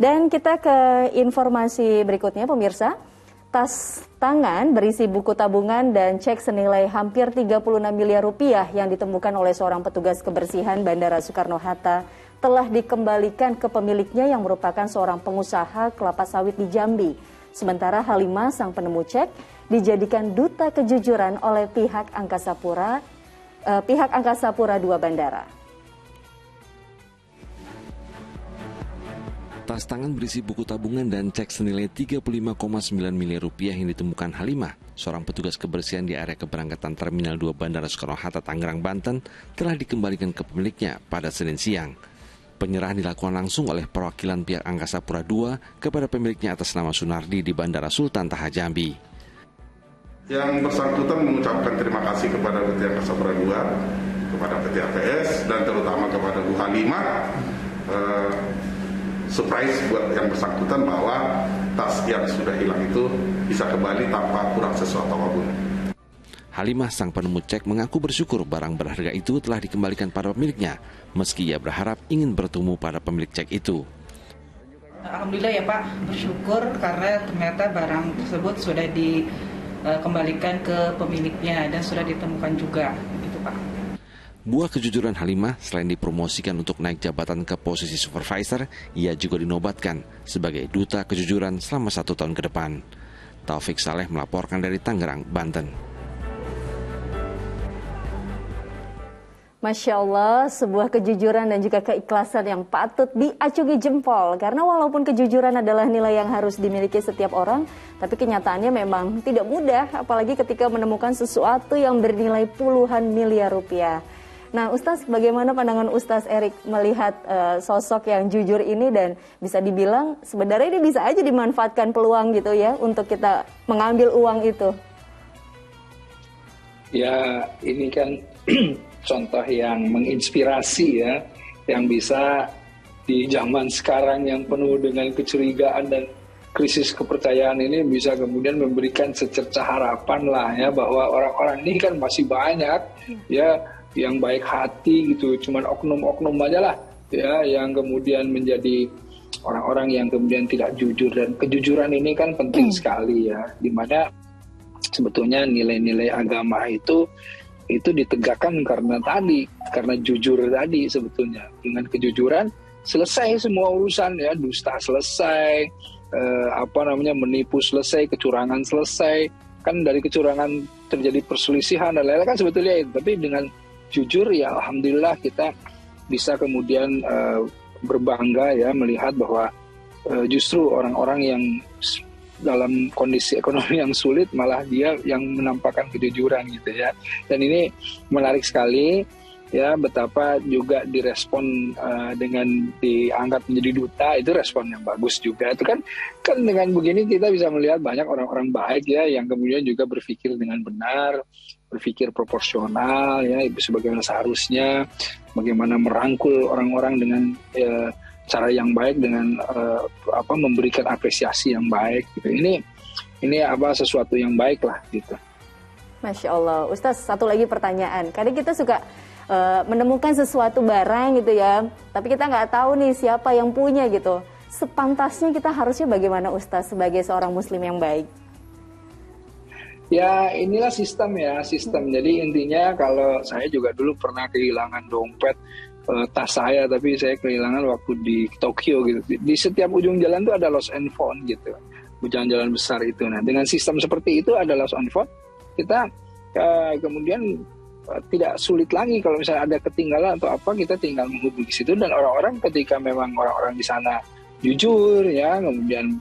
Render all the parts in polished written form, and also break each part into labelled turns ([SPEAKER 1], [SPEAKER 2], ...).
[SPEAKER 1] Dan kita ke informasi berikutnya pemirsa. Tas tangan berisi buku tabungan dan cek senilai hampir 36 miliar rupiah yang ditemukan oleh seorang petugas kebersihan Bandara Soekarno-Hatta telah dikembalikan ke pemiliknya yang merupakan seorang pengusaha kelapa sawit di Jambi. Sementara Halimah, sang penemu cek, dijadikan duta kejujuran oleh pihak Angkasa Pura II Bandara.
[SPEAKER 2] Tas tangan berisi buku tabungan dan cek senilai 35,9 miliar rupiah yang ditemukan Halimah, seorang petugas kebersihan di area keberangkatan Terminal 2 Bandara Soekarno-Hatta, Tangerang, Banten, telah dikembalikan ke pemiliknya pada Senin siang. Penyerahan dilakukan langsung oleh perwakilan pihak Angkasa Pura II kepada pemiliknya atas nama Sunardi di Bandara Sultan Taha Jambi.
[SPEAKER 3] Yang bersangkutan mengucapkan terima kasih kepada PT Angkasa Pura II, kepada PT APS, dan terutama kepada Bu Halimah. Surprise buat yang bersangkutan bahwa tas yang sudah hilang itu bisa kembali tanpa kurang sesuatu apapun.
[SPEAKER 2] Halimah, sang penemu cek, mengaku bersyukur barang berharga itu telah dikembalikan pada pemiliknya, meski ia berharap ingin bertemu pada pemilik cek itu.
[SPEAKER 4] Alhamdulillah ya Pak, bersyukur karena ternyata barang tersebut sudah dikembalikan ke pemiliknya dan sudah ditemukan juga, gitu Pak.
[SPEAKER 2] Buah kejujuran Halimah selain dipromosikan untuk naik jabatan ke posisi supervisor, ia juga dinobatkan sebagai duta kejujuran selama 1 tahun ke depan. Taufik Saleh melaporkan dari Tangerang, Banten.
[SPEAKER 1] Masya Allah, sebuah kejujuran dan juga keikhlasan yang patut diacungi jempol. Karena walaupun kejujuran adalah nilai yang harus dimiliki setiap orang, tapi kenyataannya memang tidak mudah, apalagi ketika menemukan sesuatu yang bernilai puluhan miliar rupiah. Nah, Ustaz, bagaimana pandangan Ustaz Erik melihat sosok yang jujur ini dan bisa dibilang sebenarnya ini bisa aja dimanfaatkan peluang gitu ya untuk kita mengambil uang itu?
[SPEAKER 5] Ya, ini kan contoh yang menginspirasi ya, yang bisa di zaman sekarang yang penuh dengan kecurigaan dan krisis kepercayaan ini bisa kemudian memberikan secercah harapan lah ya, bahwa orang-orang ini kan masih banyak ya yang baik hati gitu, cuman oknum-oknum aja lah ya yang kemudian menjadi orang-orang yang kemudian tidak jujur. Dan kejujuran ini kan penting sekali ya, dimana sebetulnya nilai-nilai agama itu ditegakkan karena jujur tadi. Sebetulnya dengan kejujuran selesai semua urusan ya, dusta selesai, menipu selesai, kecurangan selesai. Kan dari kecurangan terjadi perselisihan dan lain-lain kan sebetulnya itu. Tapi dengan jujur ya alhamdulillah kita bisa kemudian berbangga ya melihat bahwa justru orang-orang yang dalam kondisi ekonomi yang sulit malah dia yang menampakkan kejujuran gitu ya. Dan ini menarik sekali ya, betapa juga direspon dengan diangkat menjadi duta, itu respon yang bagus juga. Itu kan dengan begini kita bisa melihat banyak orang-orang baik ya yang kemudian juga berpikir dengan benar, berpikir proporsional ya, sebagaimana seharusnya, bagaimana merangkul orang-orang dengan cara yang baik, dengan memberikan apresiasi yang baik gitu. Ini sesuatu yang baik lah gitu.
[SPEAKER 1] Masya Allah. Ustaz, satu lagi pertanyaan. Kadang kita suka menemukan sesuatu barang gitu ya, tapi kita nggak tahu nih siapa yang punya gitu. Sepantasnya kita harusnya bagaimana Ustaz sebagai seorang muslim yang baik?
[SPEAKER 5] Ya inilah sistem. Jadi intinya kalau saya juga dulu pernah kehilangan dompet, tas saya, tapi saya kehilangan waktu di Tokyo gitu. Di setiap ujung jalan tuh ada lost and found gitu, jalan-jalan besar itu. Nah dengan sistem seperti itu ada lost and found, kita kemudian tidak sulit lagi kalau misalnya ada ketinggalan atau apa, kita tinggal menghubungi situ. Dan orang-orang ketika memang orang-orang di sana jujur ya, kemudian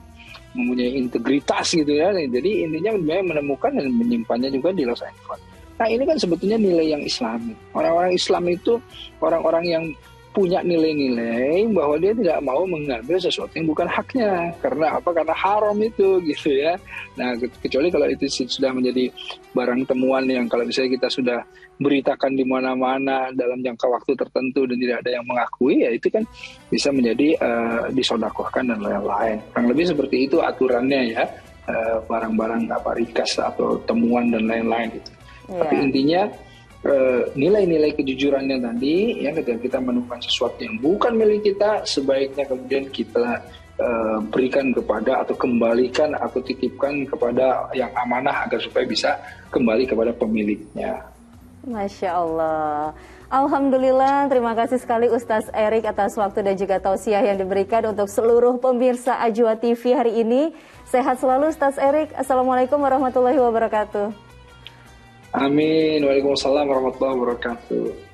[SPEAKER 5] mempunyai integritas gitu ya, jadi intinya menemukan dan menyimpannya juga di lost and found. Nah ini kan sebetulnya nilai yang Islami. Orang-orang Islam itu orang-orang yang punya nilai-nilai bahwa dia tidak mau mengambil sesuatu yang bukan haknya. Karena apa? Karena haram itu gitu ya. Nah kecuali kalau itu sudah menjadi barang temuan yang kalau misalnya kita sudah beritakan di mana-mana dalam jangka waktu tertentu dan tidak ada yang mengakui, ya itu kan bisa menjadi disodakohkan dan lain-lain. Kurang lebih seperti itu aturannya ya, barang-barang rikas atau temuan dan lain-lain gitu. Yeah. Tapi intinya nilai-nilai kejujurannya tadi ya, ketika kita menemukan sesuatu yang bukan milik kita, sebaiknya kemudian kita berikan kepada atau kembalikan atau titipkan kepada yang amanah agar supaya bisa kembali kepada pemiliknya.
[SPEAKER 1] Masya Allah. Alhamdulillah, terima kasih sekali Ustadz Erik atas waktu dan juga tausiah yang diberikan untuk seluruh pemirsa Ajwa TV hari ini. Sehat selalu Ustadz Erik. Assalamualaikum warahmatullahi wabarakatuh.
[SPEAKER 5] Amin. Waalaikumsalam warahmatullahi wabarakatuh.